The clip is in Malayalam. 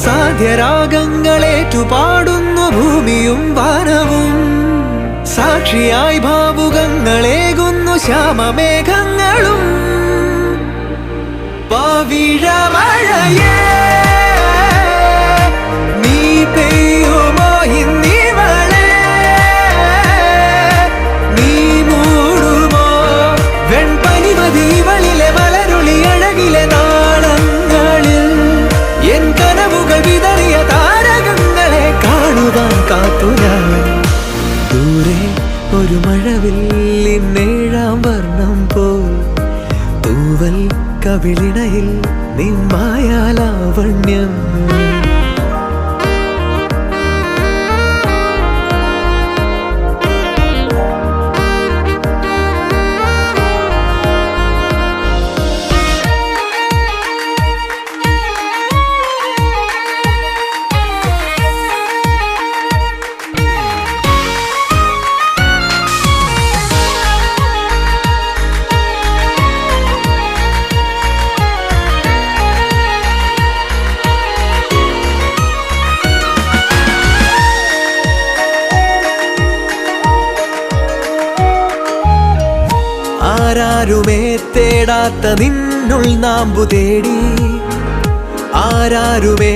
സാധ്യരാഗങ്ങളേറ്റുപാടുന്നു ഭൂമിയും വാനവും. സാക്ഷിയായി ഭാവുകങ്ങളേകുന്നു ശ്യാമമേഘങ്ങളും. പവിഴമഴയേ നീ പെയ്യുമോ ഇന്നിവളെ, നീ മൂടുമോ വെൺപനിമതിവളിലെ മലരുളി അഴകിലെ നാളങ്ങളിൽ. എൻ കനവുകൾ വിതറിയ താരകങ്ങളെ കാണുവാൻ കാത്തു ഞാൻ. ദൂരെ ഒരു മഴവില്ലിൻ 7-ാം വർണ്ണം പോൽ തൂവൽ കവിളിണയിൽ നിമ്മായാലാവണ്യം. ആരാരുമേ തേടാത്ത നിന്നുൾ നാമ്പു തേടി, ആരാരുമേ